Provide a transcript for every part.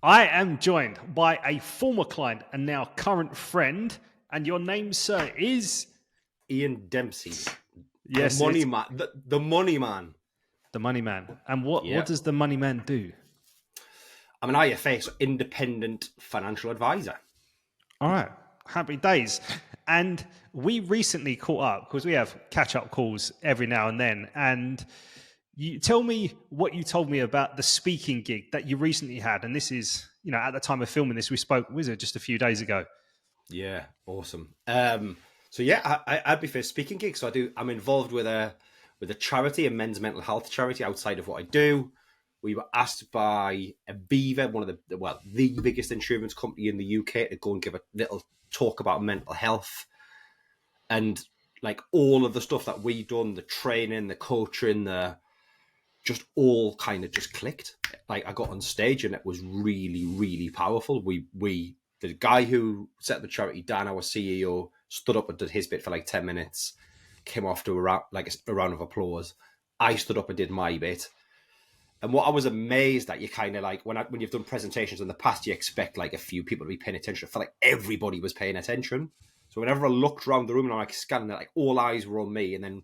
I am joined by a former client and now current friend. And your name, sir, is? Ian Dempsey, the Yes, money it's man, the money man. the Money Man. And what Yeah, does the Money Man do? I'm an IFA, so independent financial advisor. All right, happy days. And we recently caught up because we have catch-up calls every now and then. And you tell me what you told me about the speaking gig that you recently had. And this is, at the time of filming this, we spoke, was it just a few days ago? Yeah, awesome. So yeah, I'd be for a speaking gig. So I'm involved with a charity, a men's mental health charity outside of what I do. We were asked by Aviva, one of the biggest insurance company in the UK, to go and give a little talk about mental health. And like all of the stuff that we done, the training, the coaching, the just all kind of just clicked. Like I got on stage and it was really, really powerful. The guy who set up the charity, Dan, our CEO, stood up and did his bit for like 10 minutes, came off to a round of applause. I stood up and did my bit. And what I was amazed at, you kind of like, when you've done presentations in the past, you expect like a few people to be paying attention. I felt like everybody was paying attention. So whenever I looked around the room and I'm like scanning it, like all eyes were on me, and then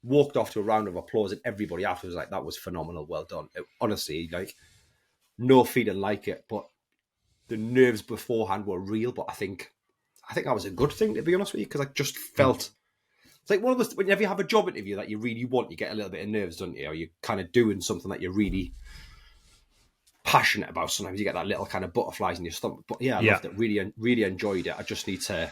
walked off to a round of applause, and everybody after was like, that was phenomenal, well done. Honestly, like no feeling like it, but the nerves beforehand were real. But I think that was a good thing, to be honest with you, because I just felt it's like one of those, whenever you have a job interview that you really want, you get a little bit of nerves, don't you? Or you're kind of doing something that you're really passionate about. Sometimes you get that little kind of butterflies in your stomach. But yeah, I Yeah. loved it. Really, really enjoyed it. I just need to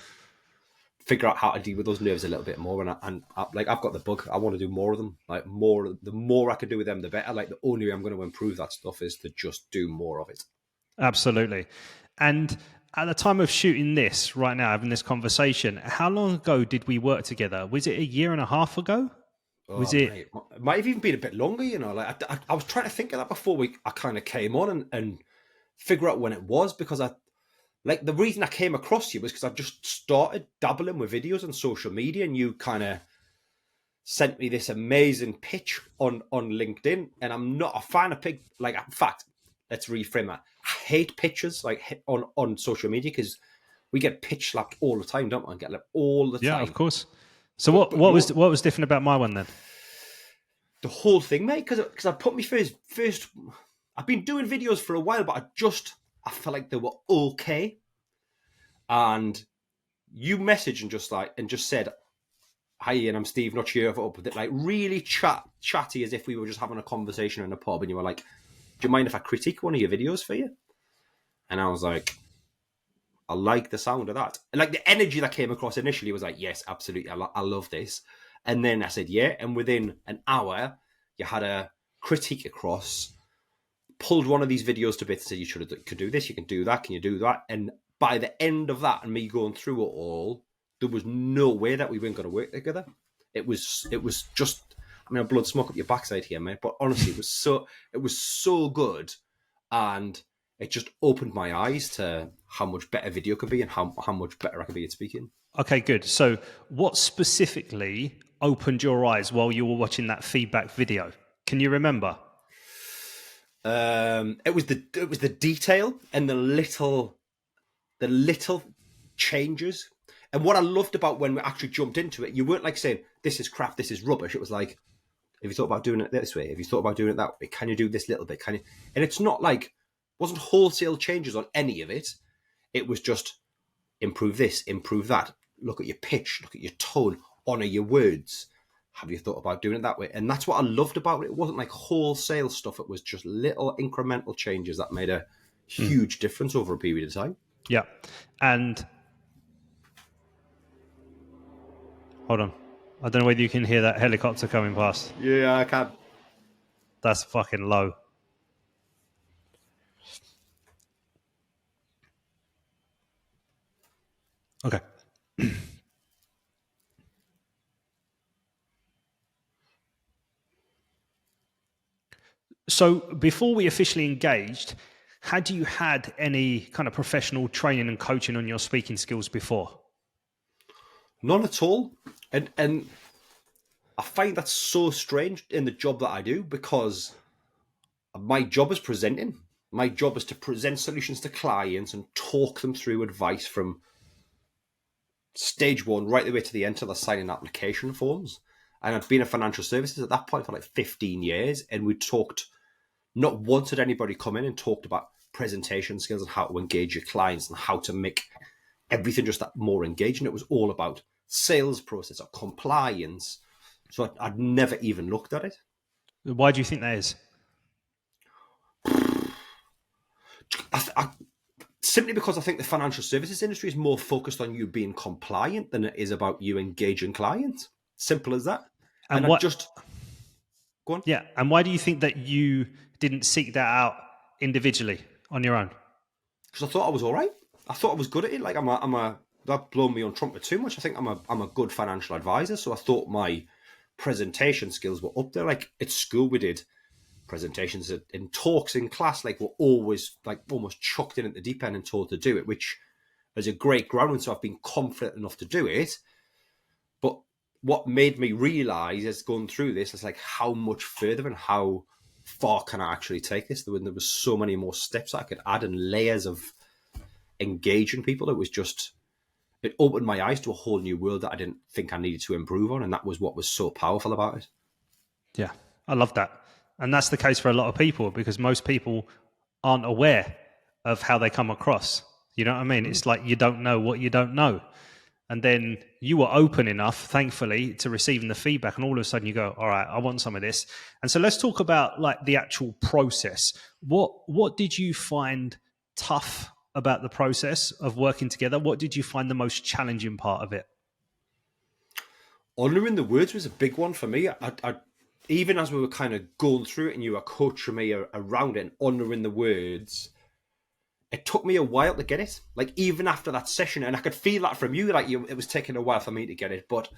figure out how to deal with those nerves a little bit more. And I've got the bug. I want to do more of them. Like the more I can do with them, the better. Like the only way I'm going to improve that stuff is to just do more of it. Absolutely. And at the time of shooting this right now, having this conversation, how long ago did we work together? Was it a year and a half ago? Was Oh, it? mate. It might have even been a bit longer, Like I was trying to think of that before I kind of came on and figure out when it was, because the reason I came across you was because I just started dabbling with videos on social media, and you kind of sent me this amazing pitch on LinkedIn, and I'm not a fan of in fact, let's reframe that. I hate pictures like on social media, because we get pitch slapped all the time, don't we? Get like all the Yeah, of time. course. So But what you're what was different about my one then? the whole thing, mate, because I put me first. I've been doing videos for a while, but I felt like they were okay, and you messaged and just said, "Hi Ian, I'm Steve, not sure if up with it." Like really chatty, as if we were just having a conversation in a pub, and you were like, "Do you mind if I critique one of your videos for you?" And I was like, "I like the sound of that." And like the energy that came across initially was like, "Yes, absolutely, I love this." And then I said, "Yeah," and within an hour, you had a critique across, pulled one of these videos to bits, and said, "You could do this, you can do that, can you do that?" And by the end of that, and me going through it all, there was no way that we weren't going to work together. It was just, I mean, blood smoke up your backside here, mate. But honestly, it was so good, and it just opened my eyes to how much better video could be, and how much better I could be at speaking. Okay, good. So what specifically opened your eyes while you were watching that feedback video? Can you remember? It was the detail and the little changes. And what I loved about when we actually jumped into it, you weren't like saying, "This is crap, this is rubbish." It was like, "Have you thought about doing it this way? Have you thought about doing it that way? Can you do this little bit? Can you?" And it's not like, it wasn't wholesale changes on any of it. It was just improve this, improve that. Look at your pitch, look at your tone, honor your words. Have you thought about doing it that way? And that's what I loved about it. It wasn't like wholesale stuff. It was just little incremental changes that made a huge difference over a period of time. Yeah. And hold on. I don't know whether you can hear that helicopter coming past. Yeah, I can. That's fucking low. Okay. So before we officially engaged, had you had any kind of professional training and coaching on your speaking skills before? None at all. And I find that so strange in the job that I do, because my job is presenting. My job is to present solutions to clients and talk them through advice from stage one right the way to the end till they're signing application forms. And I'd been in financial services at that point for like 15 years. And we talked, not once had anybody come in and talked about presentation skills and how to engage your clients and how to make everything just that more engaging. It was all about sales process or compliance. So I'd never even looked at it. Why do you think that is? Simply because I think the financial services industry is more focused on you being compliant than it is about you engaging clients. Simple as that. And I just go on. Yeah, and why do you think that you didn't seek that out individually on your own? Because I thought I was all right. I thought I was good at it. Like that blown me on trumpet too much. I think I'm a good financial advisor, so I thought my presentation skills were up there. Like at school, we did presentations in talks in class, like we're always like almost chucked in at the deep end and told to do it, which is a great grounding. So I've been confident enough to do it. But what made me realize as going through this is like how much further and how far can I actually take this? There was so many more steps I could add and layers of engaging people. It opened my eyes to a whole new world that I didn't think I needed to improve on. And that was what was so powerful about it. Yeah, I love that. And that's the case for a lot of people because most people aren't aware of how they come across. You know what I mean? It's like you don't know what you don't know. And then you were open enough, thankfully, to receiving the feedback. And all of a sudden you go, all right, I want some of this. And so let's talk about like the actual process. What did you find tough about the process of working together? What did you find the most challenging part of it? Honouring the words was a big one for me. I even as we were kind of going through it and you were coaching me around it and honouring the words, it took me a while to get it. Like even after that session, and I could feel that from you, like it was taking a while for me to get it. But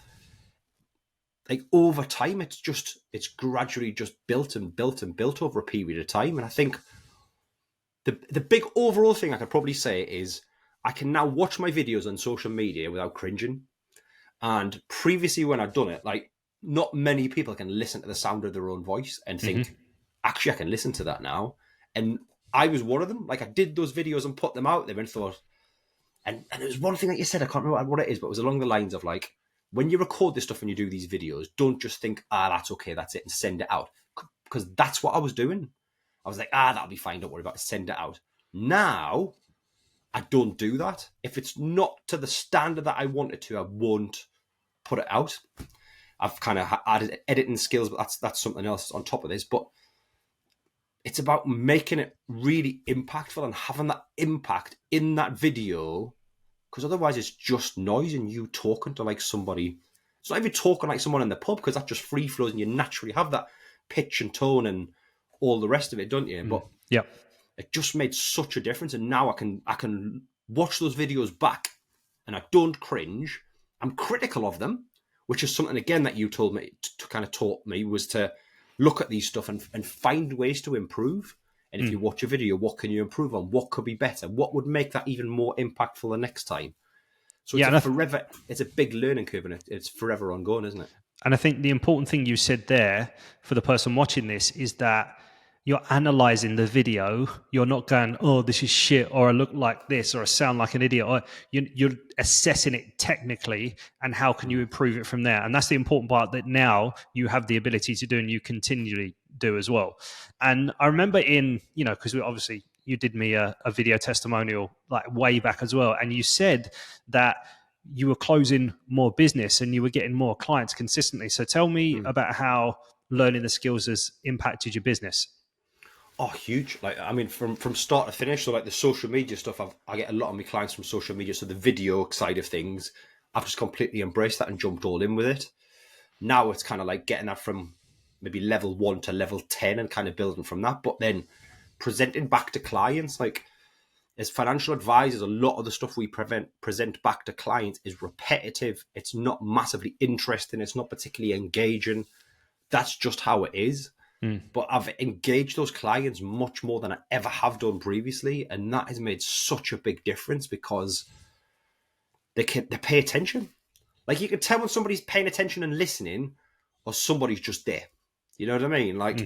like over time, it's gradually just built and built and built over a period of time. And I think the big overall thing I could probably say is I can now watch my videos on social media without cringing. And previously when I'd done it, like not many people can listen to the sound of their own voice and think, actually, I can listen to that now. And I was one of them. Like I did those videos and put them out there and thought, and there was one thing that you said, I can't remember what it is, but it was along the lines of like, when you record this stuff and you do these videos, don't just think, that's okay, that's it, and send it out. Because that's what I was doing. I was like, that'll be fine, don't worry about it, send it out. Now, I don't do that. If it's not to the standard that I want it to, I won't put it out. I've kind of added editing skills, but that's something else on top of this. But it's about making it really impactful and having that impact in that video, because otherwise it's just noise and you talking to like somebody. It's not even talking like someone in the pub, because that just free flows and you naturally have that pitch and tone and all the rest of it, don't you? But yeah, it just made such a difference. And now I can watch those videos back and I don't cringe. I'm critical of them, which is something, again, that you told me to kind of taught me, was to look at these stuff and find ways to improve. And if you watch a video, what can you improve on? What could be better? What would make that even more impactful the next time? So it's a big learning curve, and it's forever ongoing, isn't it? And I think the important thing you said there for the person watching this is that you're analyzing the video. You're not going, oh, this is shit, or I look like this, or I sound like an idiot. Or you're assessing it technically, and how can you improve it from there? And that's the important part that now you have the ability to do, and you continually do as well. And I remember because obviously you did me a video testimonial like way back as well, and you said that you were closing more business and you were getting more clients consistently. So tell me about how learning the skills has impacted your business. Oh, huge. Like, I mean, from start to finish. So like the social media stuff, I get a lot of my clients from social media. So the video side of things, I've just completely embraced that and jumped all in with it. Now it's kind of like getting that from maybe level 1 to level 10 and kind of building from that. But then presenting back to clients, like as financial advisors, a lot of the stuff we present back to clients is repetitive. It's not massively interesting. It's not particularly engaging. That's just how it is. But I've engaged those clients much more than I ever have done previously. And that has made such a big difference because they pay attention. Like you can tell when somebody's paying attention and listening or somebody's just there. You know what I mean? Like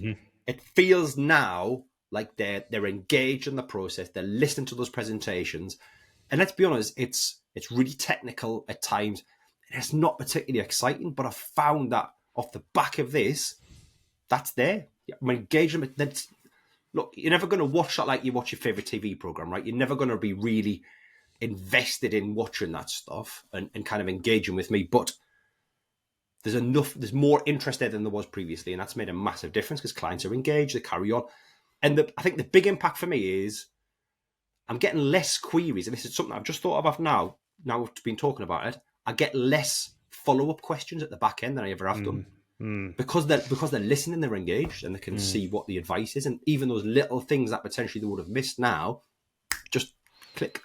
it feels now like they're engaged in the process, they're listening to those presentations. And let's be honest, it's really technical at times. It's not particularly exciting, but I found that off the back of this, that's there. I'm engaged. Look, you're never going to watch that like you watch your favorite TV program, right? You're never going to be really invested in watching that stuff and kind of engaging with me. But there's more interest there than there was previously. And that's made a massive difference because clients are engaged, they carry on. And I think the big impact for me is I'm getting less queries. And this is something I've just thought about now we've been talking about it. I get less follow-up questions at the back end than I ever have done. Because they're listening, they're engaged, and they can see what the advice is, and even those little things that potentially they would have missed now, just click.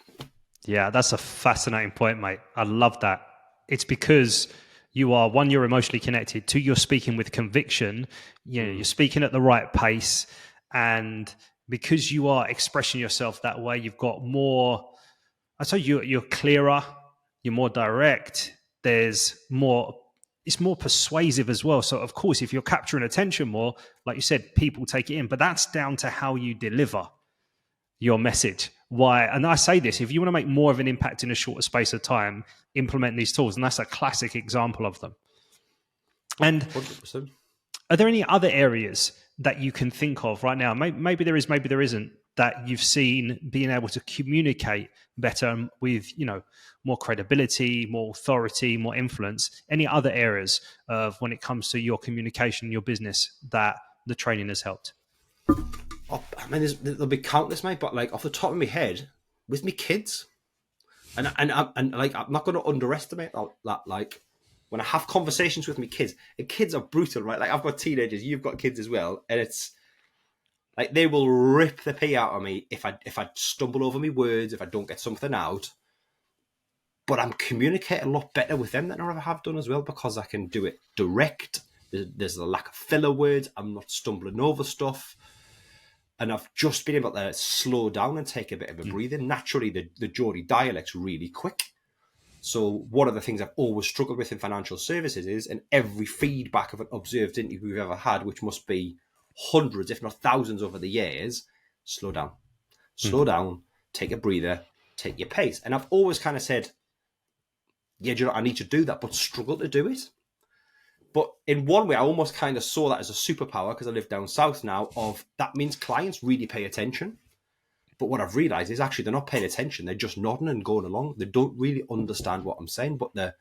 Yeah, that's a fascinating point, mate. I love that. It's because you're emotionally connected. Two, you're speaking with conviction. You're speaking at the right pace, and because you are expressing yourself that way, you've got more. I tell you, you're clearer, you're more direct. It's more persuasive as well. So, of course, if you're capturing attention more, like you said, people take it in. But that's down to how you deliver your message. Why? And I say this, if you want to make more of an impact in a shorter space of time, implement these tools. And that's a classic example of them. And 100%. Are there any other areas that you can think of right now? Maybe there is, maybe there isn't, that you've seen being able to communicate better with, more credibility, more authority, more influence? Any other areas of when it comes to your communication, your business, that the training has helped? Oh, I mean, there'll be countless, mate. But like off the top of my head, with me kids, and like I'm not going to underestimate that. Like when I have conversations with my kids, and kids are brutal, right? Like I've got teenagers, you've got kids as well, and it's like they will rip the pee out of me if I stumble over my words, if I don't get something out. But I'm communicating a lot better with them than I ever have done as well, because I can do it direct. There's a lack of filler words. I'm not stumbling over stuff. And I've just been able to slow down and take a bit of a breather. Naturally, the Geordie dialect's really quick. So one of the things I've always struggled with in financial services is, in every feedback of an observed interview we've ever had, which must be hundreds, if not thousands over the years, slow down. Slow down, take a breather, take your pace. And I've always kind of said, yeah, I need to do that, but struggle to do it. But in one way, I almost kind of saw that as a superpower, because I live down south now, of that means clients really pay attention. But what I've realised is actually they're not paying attention. They're just nodding and going along. They don't really understand what I'm saying, but they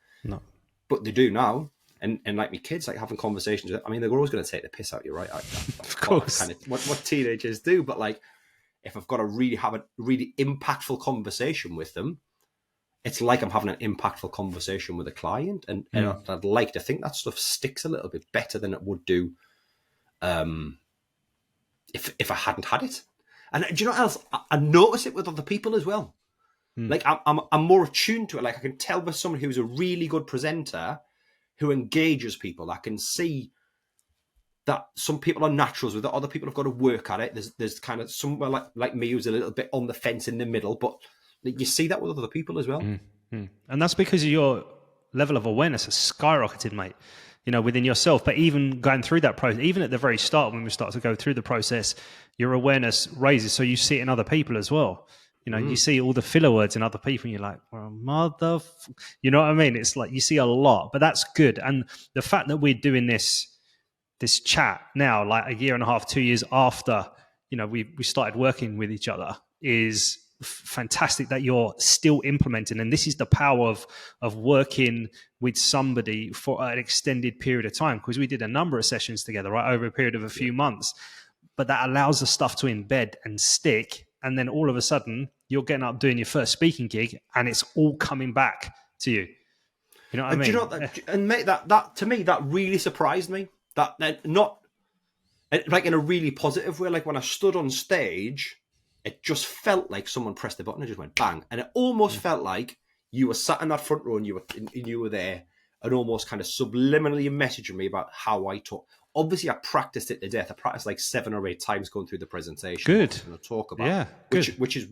do now. And like my kids, like having conversations with, I mean, they're always going to take the piss out of you, right? Of course. Kind of what teenagers do. But like, if I've got to have a really impactful conversation with them, it's like I'm having an impactful conversation with a client. And I'd like to think that stuff sticks a little bit better than it would do if I hadn't had it. And do you know what else? I notice it with other people as well. Like I'm more attuned to it. Like I can tell with someone who's a really good presenter, who engages people. I can see that some people are naturals with it. Other people have got to work at it. There's kind of somewhere like me who's a little bit on the fence in the middle, but you see that with other people as well. And that's because your level of awareness has skyrocketed, mate, within yourself. But even going through that process, even at the very start, when we start to go through the process, your awareness raises. So you see it in other people as well. You see all the filler words in other people and you're like, well, you know what I mean? It's like you see a lot, but that's good. And the fact that we're doing this chat now, like a year and a half, 2 years after, we started working with each other, is fantastic that you're still implementing. And this is the power of working with somebody for an extended period of time, because we did a number of sessions together, right, over a period of a few months. But that allows the stuff to embed and stick. And then all of a sudden, you're getting up doing your first speaking gig, and it's all coming back to you. You know what I mean? Do you know that? And mate, that to me, that really surprised me. That not like in a really positive way. Like when I stood on stage, it just felt like someone pressed the button and just went bang, and it almost felt like you were sat in that front row and you were there, and almost kind of subliminally messaging me about how I talk. Obviously, I practiced it to death. I practiced like 7 or 8 times going through the presentation. Good. I'm going to talk about. Yeah, good. Which is,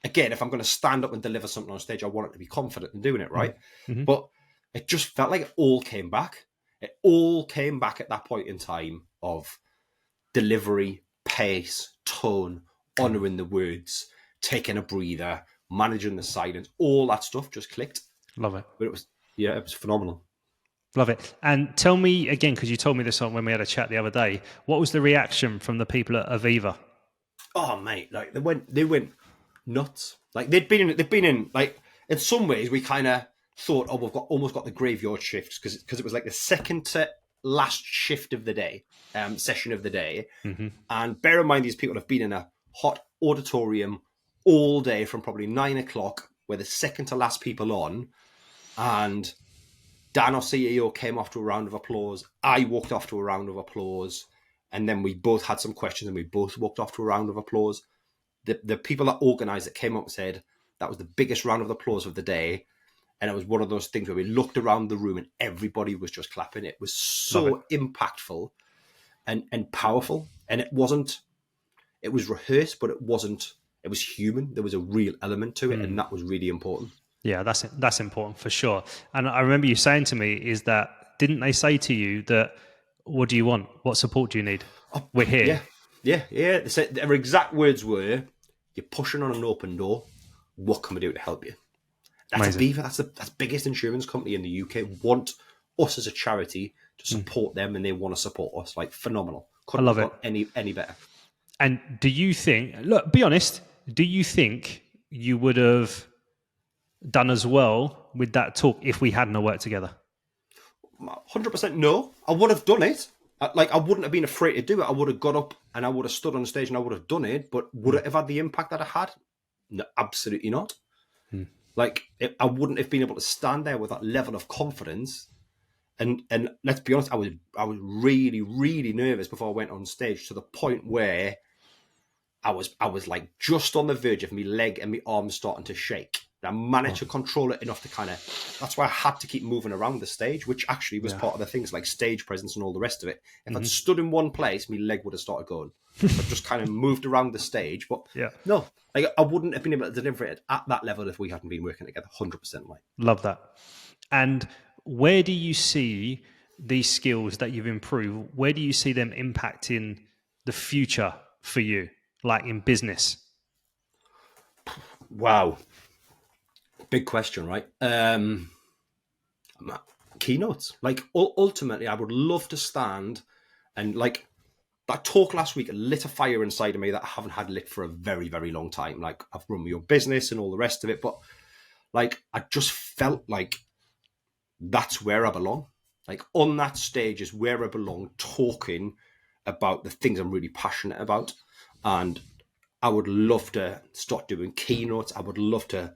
again, if I'm going to stand up and deliver something on stage, I want it to be confident in doing it, right? Mm-hmm. But it just felt like it all came back. It all came back at that point in time of delivery, pace, tone, honouring the words, taking a breather, managing the silence, all that stuff just clicked. Love it. But it was phenomenal. Love it. And tell me again, because you told me this on when we had a chat the other day, what was the reaction from the people at Aviva? Oh mate, like they went nuts. Like they'd been in like in some ways we kind of thought, oh, we've almost got the graveyard shifts because it was like the second to last shift of the day, session of the day. Mm-hmm. And bear in mind, these people have been in a hot auditorium all day from probably 9 o'clock, where the second to last people on, and Dan, our CEO, came off to a round of applause. I walked off to a round of applause. And then we both had some questions and we both walked off to a round of applause. The people that organised it came up and said that was the biggest round of applause of the day. And it was one of those things where we looked around the room and everybody was just clapping. It was so impactful and powerful. And it was rehearsed, but it was human. There was a real element to it. And that was really important. Yeah, that's important for sure. And I remember you saying to me is that, didn't they say to you that, what do you want? What support do you need? We're here. Yeah. They said, their exact words were, you're pushing on an open door. What can we do to help you? That's Aviva. That's the biggest insurance company in the UK. Want us as a charity to support them, and they want to support us. Like, phenomenal. Couldn't I love have it. got any better. And do you think, look, be honest, do you think you would have done as well with that talk if we hadn't worked together? 100% no. I would have done it. I wouldn't have been afraid to do it. I would have got up and I would have stood on stage and I would have done it. But would it have had the impact that I had? No, absolutely not. I wouldn't have been able to stand there with that level of confidence. And let's be honest, I was really, really nervous before I went on stage, to the point where I was like just on the verge of my leg and my arm starting to shake. I managed to control it enough to that's why I had to keep moving around the stage, which actually was part of the things like stage presence and all the rest of it. If I'd stood in one place, my leg would have started going. I just kind of moved around the stage, but no, I wouldn't have been able to deliver it at that level if we hadn't been working together. 100%. Love that. And where do you see these skills that you've improved? Where do you see them impacting the future for you, like in business? Wow. Big question, right? Keynotes. Like, ultimately, I would love to stand and, like, that talk last week lit a fire inside of me that I haven't had lit for a very, very long time. Like, I've run my own business and all the rest of it, but, like, I just felt like that's where I belong. Like, on that stage is where I belong, talking about the things I'm really passionate about. And I would love to start doing keynotes. I would love to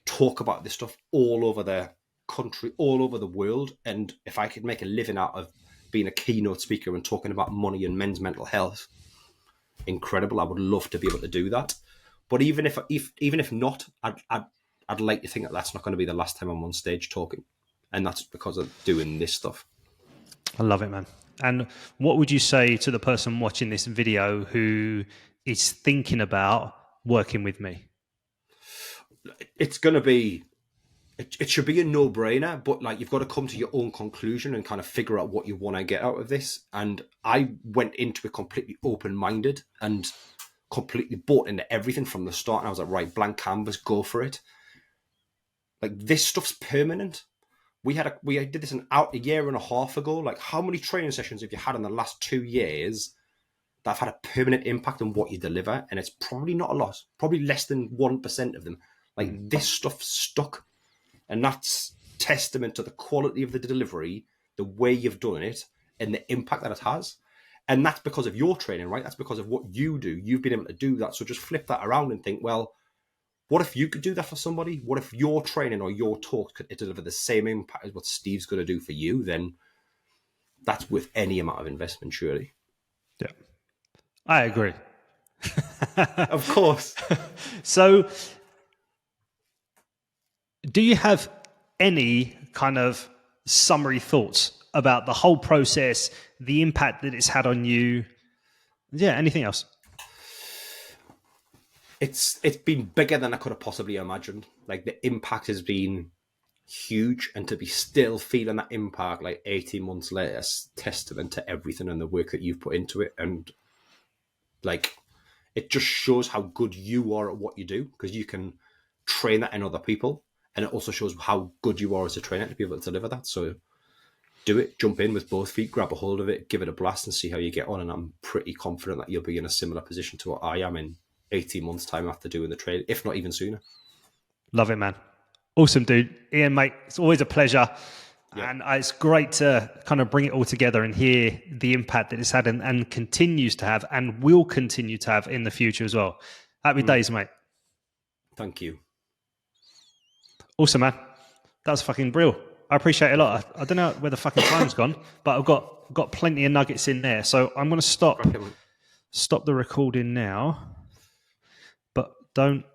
talk about this stuff all over the country, all over the world. And if I could make a living out of being a keynote speaker and talking about money and men's mental health, incredible. I would love to be able to do that. But even if not, I'd like to think that that's not going to be the last time I'm on stage talking. And that's because of doing this stuff. I love it, man. And what would you say to the person watching this video who is thinking about working with me? It's going to be, it should be a no-brainer, but like, you've got to come to your own conclusion and kind of figure out what you want to get out of this. And I went into it completely open-minded and completely bought into everything from the start. And I was like, right, blank canvas, go for it. Like, this stuff's permanent. We did this a year and a half ago. Like, how many training sessions have you had in the last 2 years that have had a permanent impact on what you deliver? And it's probably not a lot, probably less than 1% of them. Like, this stuff stuck. And that's testament to the quality of the delivery, the way you've done it, and the impact that it has. And that's because of your training, right? That's because of what you do. You've been able to do that. So just flip that around and think, well, what if you could do that for somebody? What if your training or your talk could deliver the same impact as what Steve's going to do for you? Then that's worth any amount of investment, surely. Yeah, I agree. Of course. So, do you have any kind of summary thoughts about the whole process, the impact that it's had on you? Yeah, anything else? It's been bigger than I could have possibly imagined. Like, the impact has been huge, and to be still feeling that impact like 18 months later is testament to everything and the work that you've put into it. And like, it just shows how good you are at what you do, because you can train that in other people. And it also shows how good you are as a trainer to be able to deliver that. So do it, jump in with both feet, grab a hold of it, give it a blast and see how you get on. And I'm pretty confident that you'll be in a similar position to what I am in 18 months' time after doing the trade, if not even sooner. Love it, man. Awesome, dude. Ian, mate, it's always a pleasure. Yeah. And it's great to kind of bring it all together and hear the impact that it's had and continues to have and will continue to have in the future as well. Happy days, mate. Thank you. Awesome, man. That was fucking brilliant. I appreciate it a lot. I don't know where the fucking time's gone, but I've got plenty of nuggets in there. So I'm going to stop the recording now, but don't